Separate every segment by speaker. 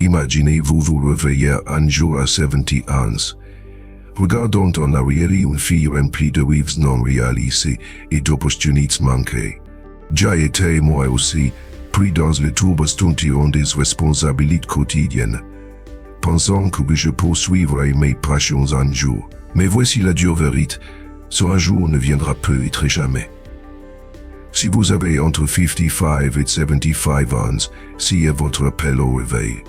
Speaker 1: Imaginez-vous vous réveiller un jour à 70 ans, regardant en arrière une fille remplie de rêves non réalisés et d'opportunités manquées. J'ai été moi aussi, pris dans le tourbillon des responsabilités quotidiennes, pensant que je poursuivrai mes passions un jour. Mais voici la dure vérité, ce un jour ne viendra peut-être jamais. Si vous avez entre 55 et 75 ans, si est votre appel au réveil.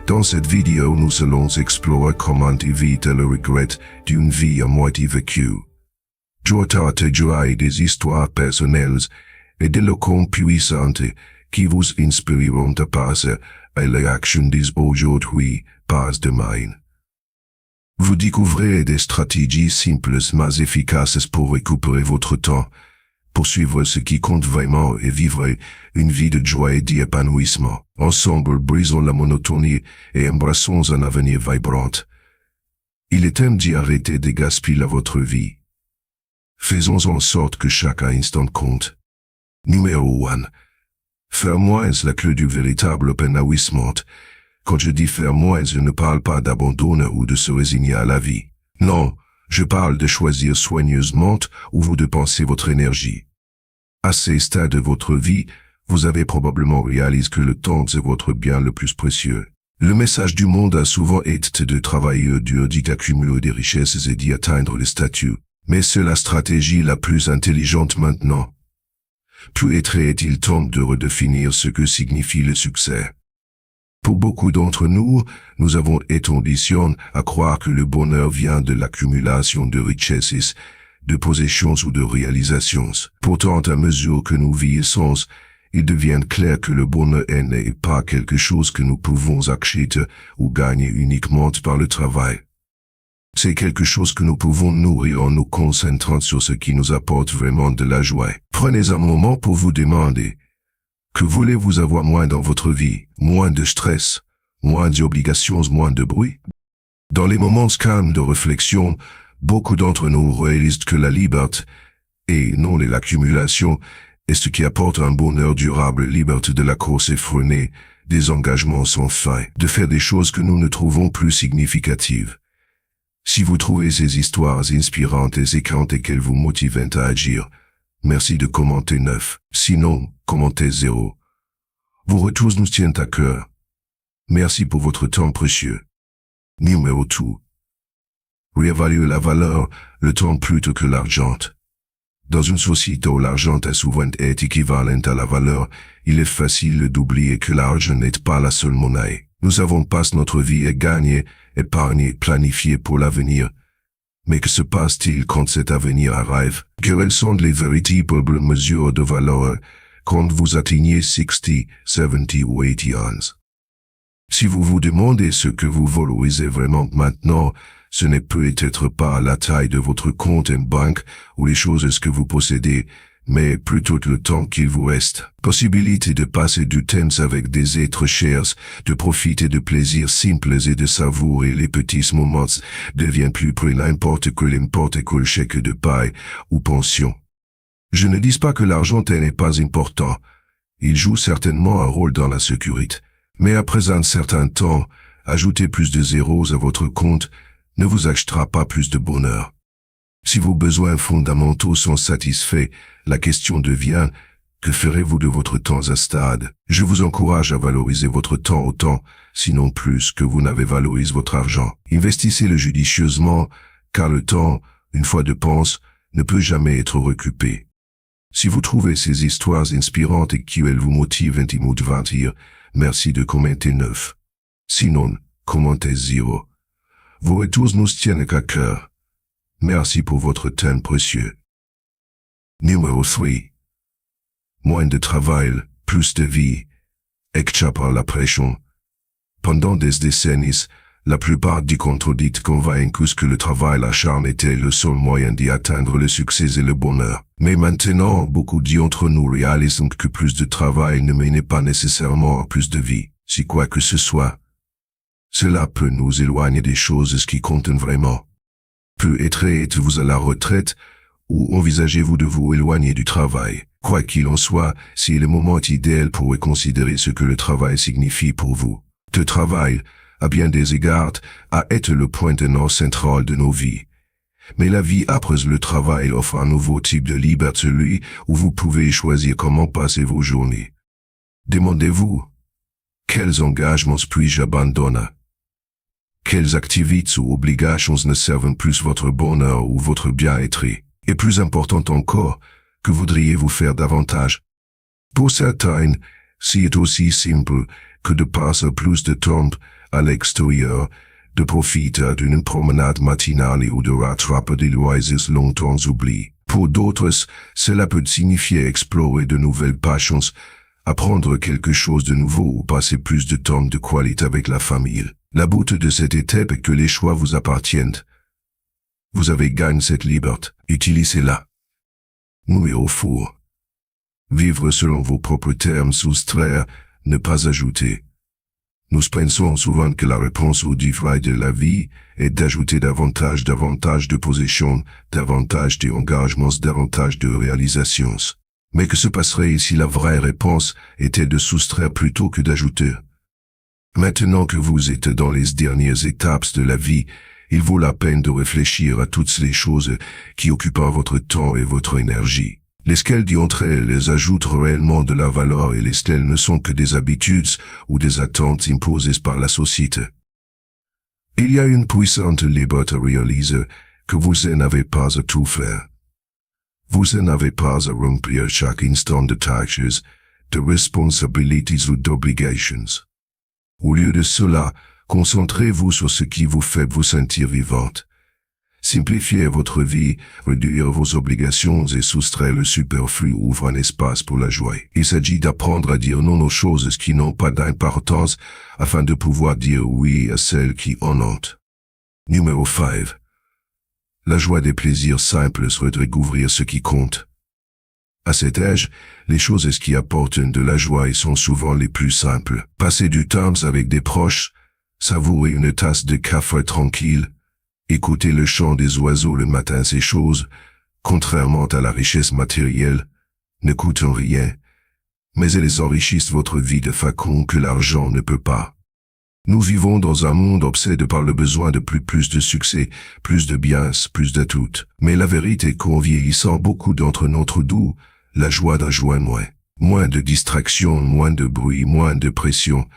Speaker 1: Dans cette vidéo, nous allons explorer comment éviter le regret d'une vie à moitié vécue. Je partagerai des histoires personnelles et des leçons puissantes qui vous inspireront à passer à l'action dès aujourd'hui, pas demain. Vous découvrez des stratégies simples mais efficaces pour récupérer votre temps, poursuivre ce qui compte vraiment et vivre une vie de joie et d'épanouissement. Ensemble, brisons la monotonie et embrassons un avenir vibrant. Il est temps d'y arrêter de gaspiller votre vie. Faisons en sorte que chaque instant compte. Numéro 1. Faire moins est la clé du véritable épanouissement. Quand je dis faire moins, je ne parle pas d'abandonner ou de se résigner à la vie. Non, je parle de choisir soigneusement où vous dépensez votre énergie. À ces stades de votre vie, vous avez probablement réalisé que le temps est votre bien le plus précieux. Le message du monde a souvent été de travailler dur, d'accumuler des richesses et d'y atteindre le statut. Mais c'est la stratégie la plus intelligente maintenant. Peut-être est-il temps de redéfinir ce que signifie le succès. Pour beaucoup d'entre nous, nous avons tendance à croire que le bonheur vient de l'accumulation de richesses, de possessions ou de réalisations. Pourtant, à mesure que nous vieillissons, il devient clair que le bonheur n'est pas quelque chose que nous pouvons acheter ou gagner uniquement par le travail. C'est quelque chose que nous pouvons nourrir en nous concentrant sur ce qui nous apporte vraiment de la joie. Prenez un moment pour vous demander: que voulez-vous avoir moins dans votre vie? Moins de stress, moins d'obligations, moins de bruit? Dans les moments calmes de réflexion, beaucoup d'entre nous réalisent que la liberté, et non l'accumulation, est ce qui apporte un bonheur durable, liberté de la course effrénée, des engagements sans fin, de faire des choses que nous ne trouvons plus significatives. Si vous trouvez ces histoires inspirantes et éclatantes et qu'elles vous motivent à agir, merci de commenter 9. Sinon, commentez 0. Vos retours nous tiennent à cœur. Merci pour votre temps précieux. Numéro 2. Réévaluer la valeur, le temps plutôt que l'argent. Dans une société où l'argent est souvent équivalent à la valeur, il est facile d'oublier que l'argent n'est pas la seule monnaie. Nous avons passé notre vie à gagner, épargner, planifier pour l'avenir. Mais que se passe-t-il quand cet avenir arrive? Quelles sont les véritables mesures de valeur quand vous atteignez 60, 70 ou 80 ans? Si vous vous demandez ce que vous valorisez vraiment maintenant, ce n'est peut-être pas la taille de votre compte en banque ou les choses que vous possédez, mais plutôt le temps qu'il vous reste. Possibilité de passer du temps avec des êtres chers, de profiter de plaisirs simples et de savourer les petits moments devient plus près n'importe quel chèque de paye ou pension. Je ne dis pas que l'argent n'est pas important. Il joue certainement un rôle dans la sécurité. Mais après un certain temps, ajouter plus de zéros à votre compte ne vous achètera pas plus de bonheur. Si vos besoins fondamentaux sont satisfaits, la question devient: que ferez-vous de votre temps à stade? Je vous encourage à valoriser votre temps autant, sinon plus, que vous n'avez valorisé votre argent. Investissez-le judicieusement, car le temps, une fois de pense, ne peut jamais être récupéré. Si vous trouvez ces histoires inspirantes et qu'elles vous motivent et motivent, merci de commenter 9. Sinon, commentez 0. Vos retours nous tiennent à cœur. Merci pour votre temps précieux. Numéro 3. Moins de travail, plus de vie. Échappé à la pression. Pendant des décennies, la plupart des contredites convaincus que le travail acharné était le seul moyen d'y atteindre le succès et le bonheur. Mais maintenant, beaucoup d'entre nous réalisent que plus de travail ne mène pas nécessairement à plus de vie, si quoi que ce soit. Cela peut nous éloigner des choses qui comptent vraiment. Peut-être êtes-vous à la retraite, ou envisagez-vous de vous éloigner du travail. Quoi qu'il en soit, c'est le moment idéal pour reconsidérer ce que le travail signifie pour vous. Le travail, à bien des égards, a été le point tenant central de nos vies. Mais la vie après le travail offre un nouveau type de liberté, celui où vous pouvez choisir comment passer vos journées. Demandez-vous, quels engagements puis-je abandonner? Quelles activités ou obligations ne servent plus votre bonheur ou votre bien-être? Et plus important encore, que voudriez-vous faire davantage? Pour certains, c'est aussi simple que de passer plus de temps à l'extérieur, de profiter d'une promenade matinale ou de rattraper des loisirs longtemps oubliés. Pour d'autres, cela peut signifier explorer de nouvelles passions, apprendre quelque chose de nouveau ou passer plus de temps de qualité avec la famille. La beauté de cette étape est que les choix vous appartiennent. Vous avez gagné cette liberté, utilisez-la. Numéro 4. Vivre selon vos propres termes, soustraire, ne pas ajouter. Nous pensons souvent que la réponse au défi de la vie est d'ajouter davantage de possessions, davantage d'engagements, davantage de réalisations. Mais que se passerait si la vraie réponse était de soustraire plutôt que d'ajouter? Maintenant que vous êtes dans les dernières étapes de la vie, il vaut la peine de réfléchir à toutes les choses qui occupent votre temps et votre énergie. Lesquelles d'entre elles les ajoutent réellement de la valeur et lesquelles ne sont que des habitudes ou des attentes imposées par la société. Il y a une puissante liberté à réaliser que vous n'avez pas à tout faire. Vous n'avez pas à remplir chaque instant de tâches, de responsabilités ou d'obligations. Au lieu de cela, concentrez-vous sur ce qui vous fait vous sentir vivante. Simplifiez votre vie, réduire vos obligations et soustraire le superflu ouvre un espace pour la joie. Il s'agit d'apprendre à dire non aux choses qui n'ont pas d'importance afin de pouvoir dire oui à celles qui en ont. Numéro 5. La joie des plaisirs simples serait de découvrir ce qui compte. À cet âge, les choses qui apportent de la joie sont souvent les plus simples. Passer du temps avec des proches, savourer une tasse de café tranquille, écouter le chant des oiseaux le matin, ces choses, contrairement à la richesse matérielle, ne coûtent rien, mais elles enrichissent votre vie de façon que l'argent ne peut pas. Nous vivons dans un monde obsédé par le besoin de plus de succès, plus de biens, plus de tout. Mais la vérité est qu'en vieillissant, beaucoup d'entre notre doux, la joie d'un joint moins. Moins de distractions, moins de bruit, moins de pression.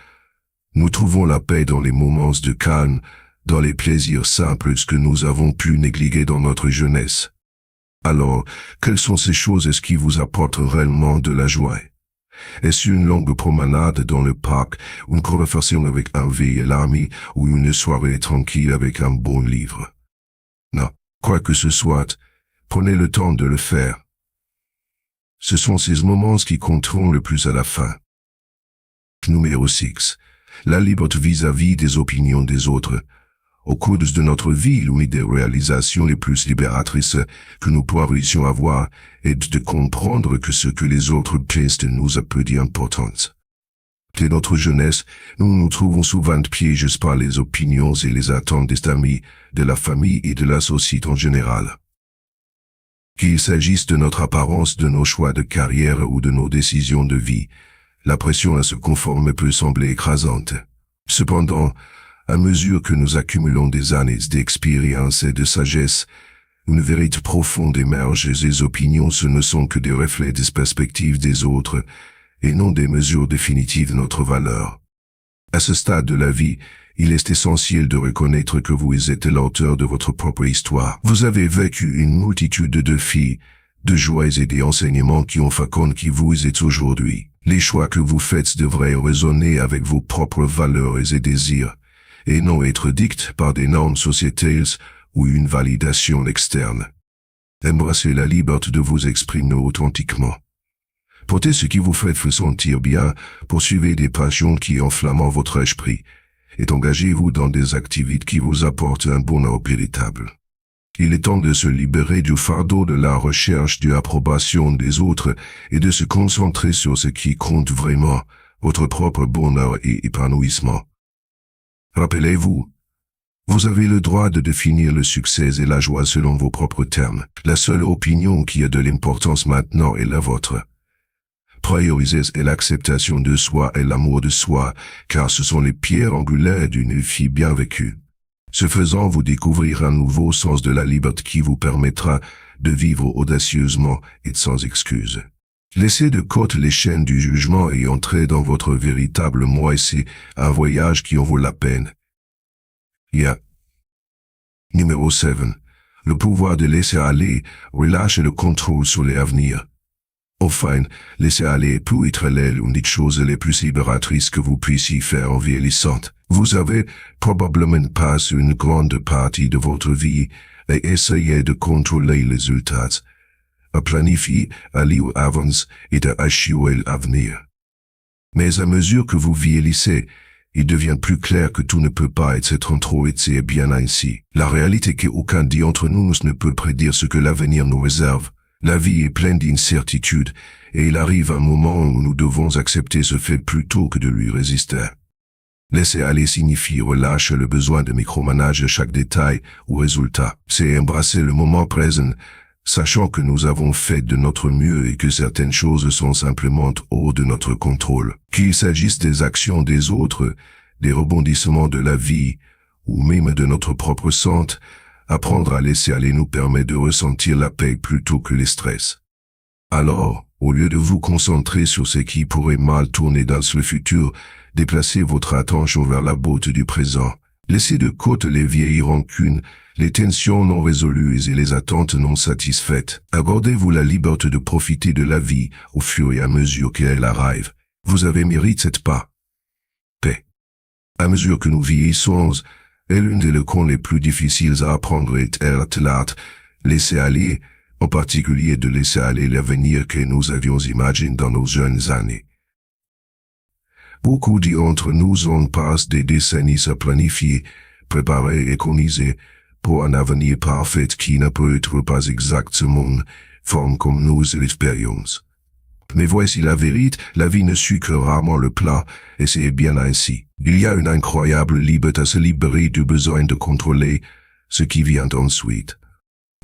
Speaker 1: Nous trouvons la paix dans les moments de calme, dans les plaisirs simples que nous avons pu négliger dans notre jeunesse. Alors, quelles sont ces choses qui vous apportent réellement de la joie? Est-ce une longue promenade dans le parc, une conversation avec un vieil ami ou une soirée tranquille avec un bon livre? Non, quoi que ce soit, prenez le temps de le faire. Ce sont ces moments qui compteront le plus à la fin. Numéro 6. La liberté vis-à-vis des opinions des autres. Au cours de notre vie, l'une des réalisations les plus libératrices que nous pourrions avoir est de comprendre que ce que les autres pensent de nous a peu d'importance. Dès notre jeunesse, nous nous trouvons souvent piégés par les opinions et les attentes des amis, de la famille et de la société en général. Qu'il s'agisse de notre apparence, de nos choix de carrière ou de nos décisions de vie, la pression à se conformer peut sembler écrasante. Cependant, à mesure que nous accumulons des années d'expérience et de sagesse, une vérité profonde émerge et les opinions ce ne sont que des reflets des perspectives des autres et non des mesures définitives de notre valeur. À ce stade de la vie, il est essentiel de reconnaître que vous êtes l'auteur de votre propre histoire. Vous avez vécu une multitude de défis, de joies et d'enseignements qui ont fait qui vous êtes aujourd'hui. Les choix que vous faites devraient résonner avec vos propres valeurs et désirs, et non être dictés par des normes sociétales ou une validation externe. Embrassez la liberté de vous exprimer authentiquement. Portez ce qui vous fait vous sentir bien, poursuivez des passions qui enflamment votre esprit, et engagez-vous dans des activités qui vous apportent un bonheur véritable. Il est temps de se libérer du fardeau de la recherche de l'approbation des autres et de se concentrer sur ce qui compte vraiment, votre propre bonheur et épanouissement. Rappelez-vous, vous avez le droit de définir le succès et la joie selon vos propres termes. La seule opinion qui a de l'importance maintenant est la vôtre. Priorisez l'acceptation de soi et l'amour de soi, car ce sont les pierres angulaires d'une vie bien vécue. Ce faisant, vous découvrirez un nouveau sens de la liberté qui vous permettra de vivre audacieusement et sans excuse. Laissez de côté les chaînes du jugement et entrez dans votre véritable moi et c'est un voyage qui en vaut la peine. Numéro 7. Le pouvoir de laisser aller, relâchez le contrôle sur l'avenir. Enfin, laisser aller peut être l'une des choses les plus libératrices que vous puissiez faire en vieillissant. Vous avez probablement passé une grande partie de votre vie et essayé de contrôler les résultats, à planifier, à lire avance et à assurer l'avenir. Mais à mesure que vous vieillissez, il devient plus clair que tout ne peut pas être contrôlé et bien ainsi. La réalité est qu'aucun d'entre nous ne peut prédire ce que l'avenir nous réserve. La vie est pleine d'incertitudes, et il arrive un moment où nous devons accepter ce fait plutôt que de lui résister. Laisser aller signifie relâcher le besoin de micromanager chaque détail ou résultat. C'est embrasser le moment présent, sachant que nous avons fait de notre mieux et que certaines choses sont simplement hors de notre contrôle. Qu'il s'agisse des actions des autres, des rebondissements de la vie, ou même de notre propre santé, apprendre à laisser aller nous permet de ressentir la paix plutôt que les stress. Alors, au lieu de vous concentrer sur ce qui pourrait mal tourner dans le futur, déplacez votre attention vers la beauté du présent. Laissez de côté les vieilles rancunes, les tensions non résolues et les attentes non satisfaites. Accordez-vous la liberté de profiter de la vie au fur et à mesure qu'elle arrive. Vous avez mérité cette paix. À mesure que nous vieillissons, et l'une des leçons les plus difficiles à apprendre est l'art, laisser aller, en particulier de laisser aller l'avenir que nous avions imaginé dans nos jeunes années. Beaucoup d'entre nous ont passé des décennies à planifier, préparer et économiser pour un avenir parfait qui ne peut être pas exactement forme comme nous l'espérions. Mais voici la vérité, la vie ne suit que rarement le plat, et c'est bien ainsi. Il y a une incroyable liberté à se libérer du besoin de contrôler ce qui vient ensuite.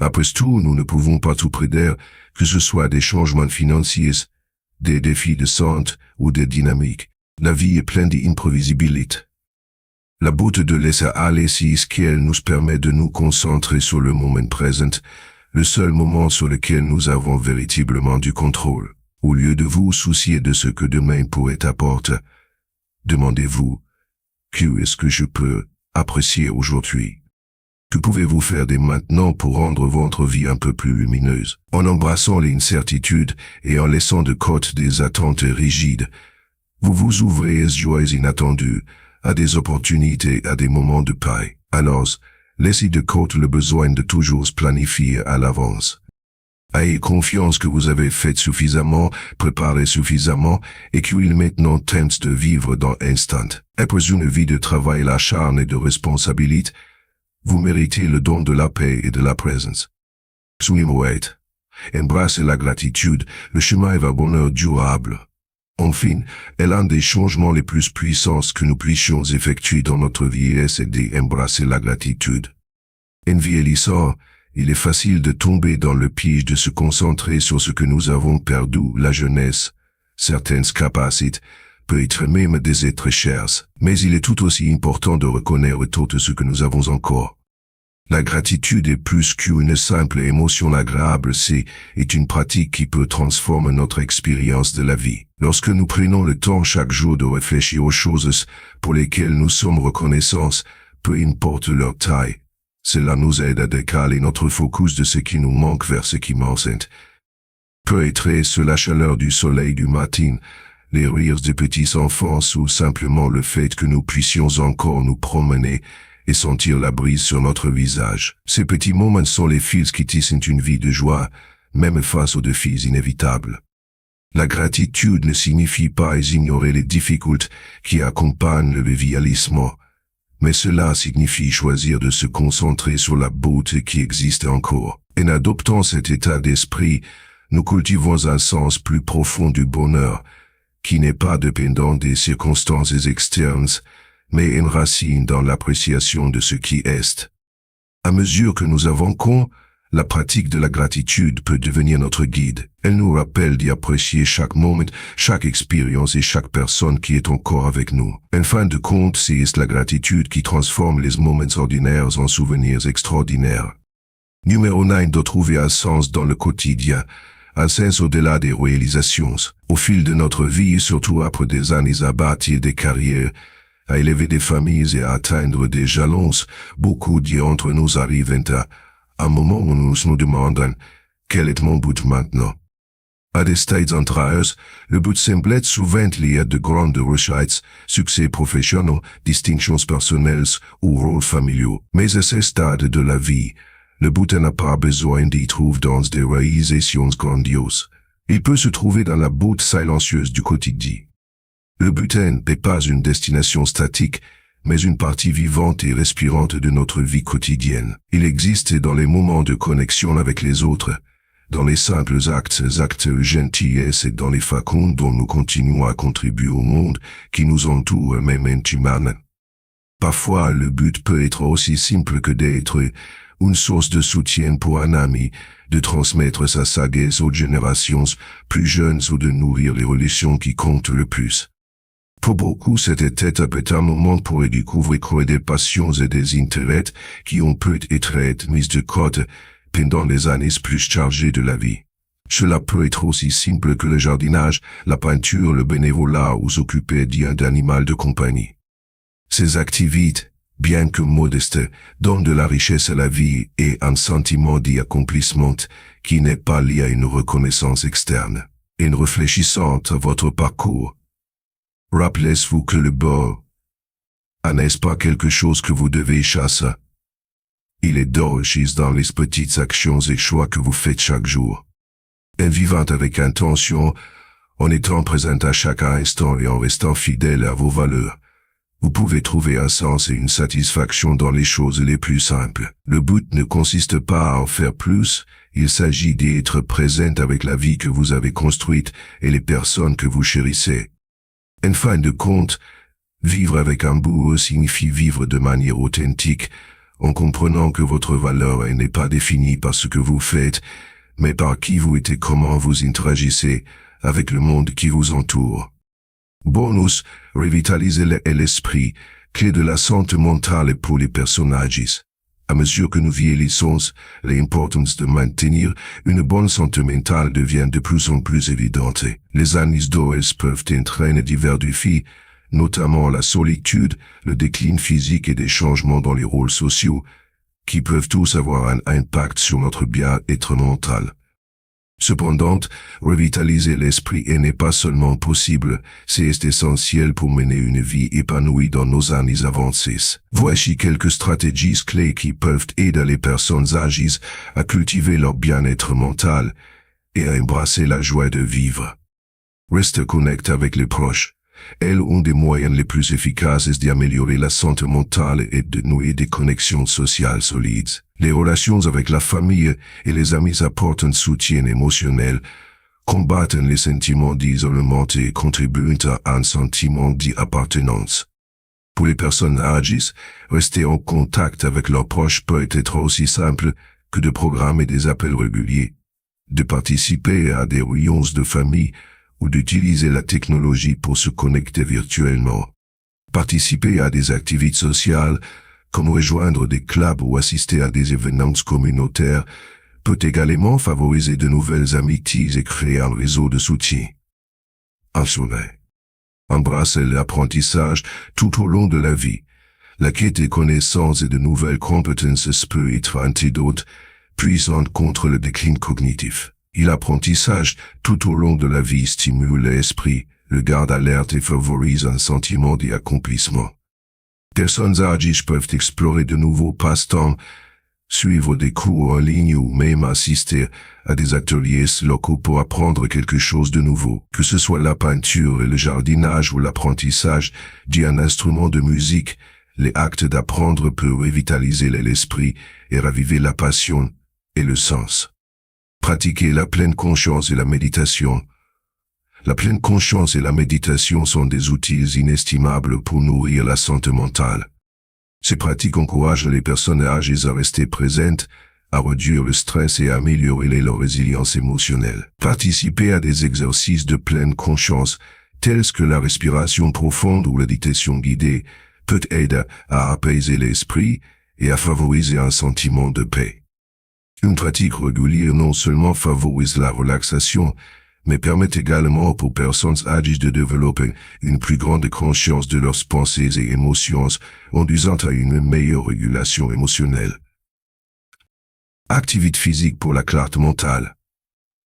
Speaker 1: Après tout, nous ne pouvons pas tout prédire, que ce soit des changements financiers, des défis de santé ou des dynamiques. La vie est pleine d'imprévisibilité. La beauté de laisser aller c'est ce qu'elle nous permet de nous concentrer sur le moment présent, le seul moment sur lequel nous avons véritablement du contrôle. Au lieu de vous soucier de ce que demain pourrait apporter, demandez-vous, qu'est-ce que je peux apprécier aujourd'hui? Que pouvez-vous faire dès maintenant pour rendre votre vie un peu plus lumineuse? En embrassant l'incertitude et en laissant de côté des attentes rigides, vous vous ouvrez les joies inattendues à des opportunités, à des moments de paix. Alors, laissez de côté le besoin de toujours planifier à l'avance. Ayez confiance que vous avez fait suffisamment, préparé suffisamment, et qu'il est maintenant temps de vivre dans l'instant. Après une vie de travail, l'acharne et de responsabilité, vous méritez le don de la paix et de la présence. Numéro 8. Embrassez la gratitude, le chemin vers bonheur durable. Enfin, est l'un des changements les plus puissants que nous puissions effectuer dans notre vie, c'est d'embrasser la gratitude. En vieillissant, il est facile de tomber dans le piège de se concentrer sur ce que nous avons perdu, la jeunesse, certaines capacités, peut-être même des êtres chers, mais il est tout aussi important de reconnaître tout ce que nous avons encore. La gratitude est plus qu'une simple émotion agréable, c'est une pratique qui peut transformer notre expérience de la vie. Lorsque nous prenons le temps chaque jour de réfléchir aux choses pour lesquelles nous sommes reconnaissants, peu importe leur taille, cela nous aide à décaler notre focus de ce qui nous manque vers ce qui manque. Peut-être sur la chaleur du soleil du matin, les rires des petits enfants ou simplement le fait que nous puissions encore nous promener et sentir la brise sur notre visage. Ces petits moments sont les fils qui tissent une vie de joie, même face aux défis inévitables. La gratitude ne signifie pas ignorer les difficultés qui accompagnent le vieillissement, mais cela signifie choisir de se concentrer sur la beauté qui existe encore. En adoptant cet état d'esprit, nous cultivons un sens plus profond du bonheur, qui n'est pas dépendant des circonstances externes, mais enracine dans l'appréciation de ce qui est. À mesure que nous avançons, La pratique de la gratitude peut devenir notre guide. Elle nous rappelle d'y apprécier chaque moment, chaque expérience et chaque personne qui est encore avec nous. En fin de compte, c'est la gratitude qui transforme les moments ordinaires en souvenirs extraordinaires. Numéro 9. De trouver un sens dans le quotidien. Un sens au-delà des réalisations. Au fil de notre vie, surtout après des années à bâtir des carrières, à élever des familles et à atteindre des jalons, beaucoup d'entre nous arrivent à un moment où nous nous demandons quel est mon but maintenant. À des stades antérieurs, le but semble être souvent lié à de grandes réussites, succès professionnels, distinctions personnelles ou rôles familiaux. Mais à ce stade de la vie, le but n'a pas besoin d'y trouver dans des réalisations grandioses. Il peut se trouver dans la boute silencieuse du quotidien. Le but n'est pas une destination statique, mais une partie vivante et respirante de notre vie quotidienne. Il existe dans les moments de connexion avec les autres, dans les simples actes gentillesses et dans les façons dont nous continuons à contribuer au monde qui nous entoure même intimement. Parfois, le but peut être aussi simple que d'être une source de soutien pour un ami, de transmettre sa sagesse aux générations plus jeunes ou de nourrir les relations qui comptent le plus. Pour beaucoup, cette étape est un moment pour découvrir des passions et des intérêts qui ont peut-être mis de côté pendant les années plus chargées de la vie. Cela peut être aussi simple que le jardinage, la peinture, le bénévolat ou s'occuper d'un animal de compagnie. Ces activités, bien que modestes, donnent de la richesse à la vie et un sentiment d'accomplissement qui n'est pas lié à une reconnaissance externe. En réfléchissant à votre parcours, rappelez-vous que le beau n'est pas quelque chose que vous devez chasser. Il est d'origine dans les petites actions et choix que vous faites chaque jour. En vivant avec intention, en étant présent à chaque instant et en restant fidèle à vos valeurs, vous pouvez trouver un sens et une satisfaction dans les choses les plus simples. Le but ne consiste pas à en faire plus, il s'agit d'être présent avec la vie que vous avez construite et les personnes que vous chérissez. En fin de compte, vivre avec un but signifie vivre de manière authentique, en comprenant que votre valeur n'est pas définie par ce que vous faites, mais par qui vous êtes et comment vous interagissez avec le monde qui vous entoure. Bonus, revitaliser l'esprit, clé de la santé mentale pour les personnages. À mesure que nous vieillissons, l'importance de maintenir une bonne santé mentale devient de plus en plus évidente. Les années d'or peuvent entraîner divers défis, notamment la solitude, le déclin physique et des changements dans les rôles sociaux, qui peuvent tous avoir un impact sur notre bien-être mental. Cependant, revitaliser l'esprit n'est pas seulement possible, c'est essentiel pour mener une vie épanouie dans nos années avancées. Voici quelques stratégies clés qui peuvent aider les personnes âgées à cultiver leur bien-être mental et à embrasser la joie de vivre. Reste connecté avec les proches. Elles ont des moyens les plus efficaces d'améliorer la santé mentale et de nouer des connexions sociales solides. Les relations avec la famille et les amis apportent un soutien émotionnel, combattent les sentiments d'isolement et contribuent à un sentiment d'appartenance. Pour les personnes âgées, rester en contact avec leurs proches peut être aussi simple que de programmer des appels réguliers, de participer à des réunions de famille ou d'utiliser la technologie pour se connecter virtuellement. Participer à des activités sociales, comme rejoindre des clubs ou assister à des événements communautaires, peut également favoriser de nouvelles amitiés et créer un réseau de soutien. Embrasser l'apprentissage tout au long de la vie. La quête de connaissances et de nouvelles compétences peut être un antidote puissant contre le déclin cognitif. L'apprentissage tout au long de la vie stimule l'esprit, le garde alerte et favorise un sentiment d'accomplissement. Personnes âgées peuvent explorer de nouveaux passe-temps, suivre des cours en ligne ou même assister à des ateliers locaux pour apprendre quelque chose de nouveau, que ce soit la peinture et le jardinage ou l'apprentissage d'un instrument de musique. Les actes d'apprendre peuvent revitaliser l'esprit et raviver la passion et le sens. Pratiquer la pleine conscience et la méditation. La pleine conscience et la méditation sont des outils inestimables pour nourrir la santé mentale. Ces pratiques encouragent les personnes âgées à rester présentes, à réduire le stress et à améliorer leur résilience émotionnelle. Participer à des exercices de pleine conscience, tels que la respiration profonde ou la méditation guidée, peut aider à apaiser l'esprit et à favoriser un sentiment de paix. Une pratique régulière non seulement favorise la relaxation, mais permet également aux personnes âgées de développer une plus grande conscience de leurs pensées et émotions, conduisant à une meilleure régulation émotionnelle. Activité physique pour la clarté mentale.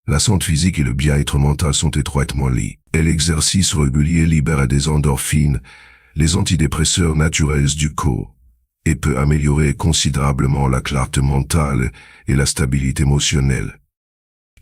Speaker 1: La santé physique et le bien-être mental sont étroitement liés, et l'exercice régulier libère des endorphines, les antidépresseurs naturels du corps, et peut améliorer considérablement la clarté mentale et la stabilité émotionnelle.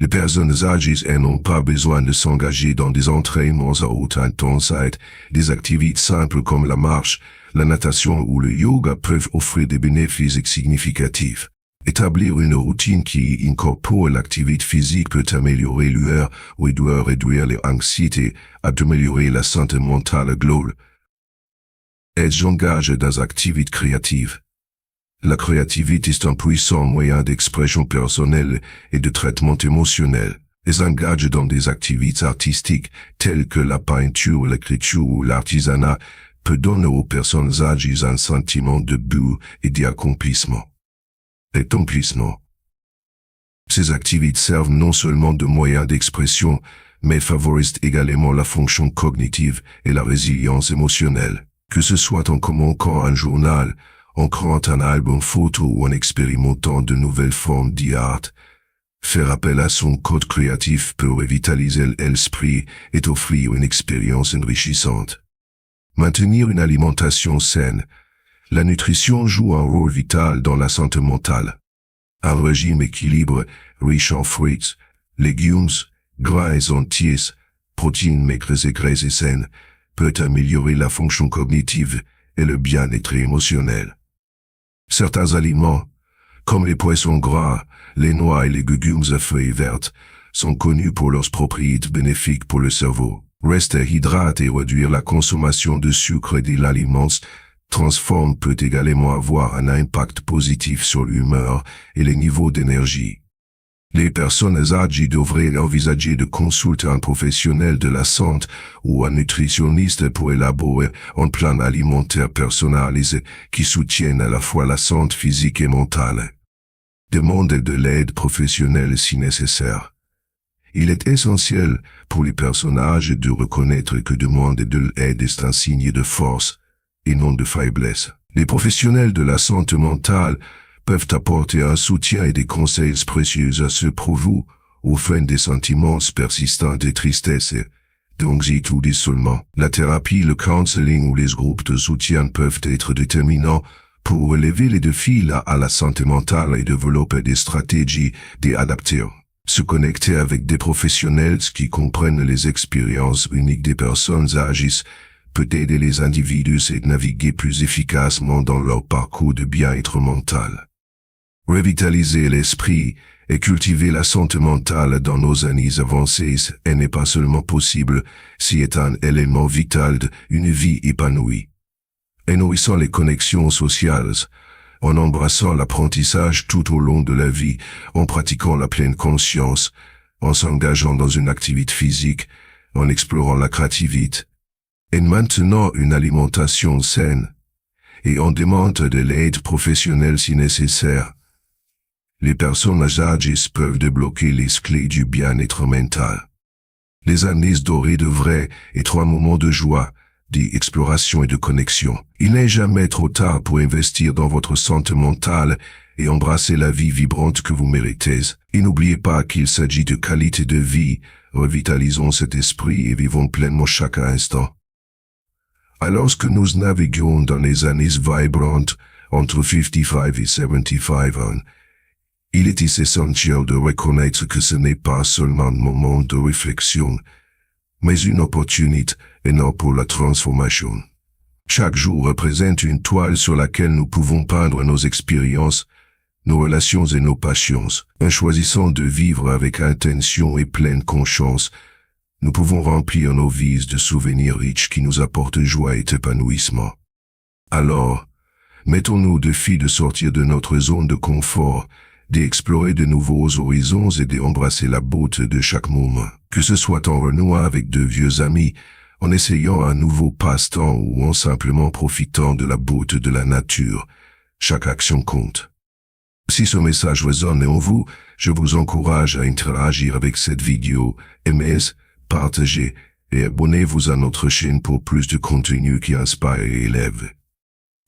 Speaker 1: Les personnes âgées n'ont pas besoin de s'engager dans des entraînements à haute intensité. Des activités simples comme la marche, la natation ou le yoga peuvent offrir des bénéfices significatifs. Établir une routine qui incorpore l'activité physique peut améliorer l'humeur ou réduire l'anxiété, améliorer la santé mentale globale. Elles s'engagent dans des activités créatives. La créativité est un puissant moyen d'expression personnelle et de traitement émotionnel. Elles s'engagent dans des activités artistiques telles que la peinture, l'écriture ou l'artisanat peut donner aux personnes âgées un sentiment de but et d'accomplissement. Ces activités servent non seulement de moyens d'expression, mais favorisent également la fonction cognitive et la résilience émotionnelle. Que ce soit en commentant un journal, en créant un album photo ou en expérimentant de nouvelles formes d'art, faire appel à son code créatif peut revitaliser l'esprit et offrir une expérience enrichissante. Maintenir une alimentation saine. La nutrition joue un rôle vital dans la santé mentale. Un régime équilibré, riche en fruits, légumes, grains entiers, protéines maigres et graisses et saines, peut améliorer la fonction cognitive et le bien-être émotionnel. Certains aliments, comme les poissons gras, les noix et les légumes à feuilles vertes, sont connus pour leurs propriétés bénéfiques pour le cerveau. Rester hydraté et réduire la consommation de sucre et d'aliments transforme peut également avoir un impact positif sur l'humeur et les niveaux d'énergie. Les personnes âgées devraient envisager de consulter un professionnel de la santé ou un nutritionniste pour élaborer un plan alimentaire personnalisé qui soutienne à la fois la santé physique et mentale. Demandez de l'aide professionnelle si nécessaire. Il est essentiel pour les personnes âgées de reconnaître que demander de l'aide est un signe de force et non de faiblesse. Les professionnels de la santé mentale peuvent apporter un soutien et des conseils précieux à ceux pour vous, au fin des sentiments persistants de tristesse et d'anxiété ou d'isolement. La thérapie, le counseling ou les groupes de soutien peuvent être déterminants pour relever les défis à la santé mentale et développer des stratégies d'adaptation. Se connecter avec des professionnels qui comprennent les expériences uniques des personnes âgées peut aider les individus à naviguer plus efficacement dans leur parcours de bien-être mental. Revitaliser l'esprit et cultiver la santé mentale dans nos années avancées n'est pas seulement possible si est un élément vital d'une vie épanouie. En nourrissant les connexions sociales, en embrassant l'apprentissage tout au long de la vie, en pratiquant la pleine conscience, en s'engageant dans une activité physique, en explorant la créativité, en maintenant une alimentation saine, et en demandant de l'aide professionnelle si nécessaire, les personnes âgées peuvent débloquer les clés du bien-être mental. Les années dorées devraient être un moment de joie, d'exploration et de connexion. Il n'est jamais trop tard pour investir dans votre santé mentale et embrasser la vie vibrante que vous méritez. Et n'oubliez pas qu'il s'agit de qualité de vie. Revitalisons cet esprit et vivons pleinement chaque instant. Alors que nous naviguons dans les années vibrantes, entre 55 et 75 ans, il est essentiel de reconnaître que ce n'est pas seulement un moment de réflexion, mais une opportunité énorme pour la transformation. Chaque jour représente une toile sur laquelle nous pouvons peindre nos expériences, nos relations et nos passions. En choisissant de vivre avec intention et pleine conscience, nous pouvons remplir nos vies de souvenirs riches qui nous apportent joie et épanouissement. Alors, mettons-nous au défi de sortir de notre zone de confort d'explorer de nouveaux horizons et d'embrasser la beauté de chaque moment. Que ce soit en renouant avec de vieux amis, en essayant un nouveau passe-temps ou en simplement profitant de la beauté de la nature, chaque action compte. Si ce message résonne en vous, je vous encourage à interagir avec cette vidéo, aimez, partagez et abonnez-vous à notre chaîne pour plus de contenu qui inspire et élève.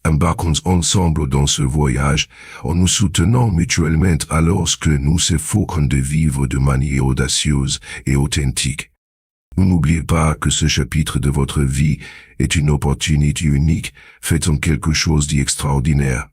Speaker 1: Embarquons ensemble dans ce voyage en nous soutenant mutuellement alors que nous s'efforçons de vivre de manière audacieuse et authentique. N'oubliez pas que ce chapitre de votre vie est une opportunité unique, faites-en quelque chose d'extraordinaire.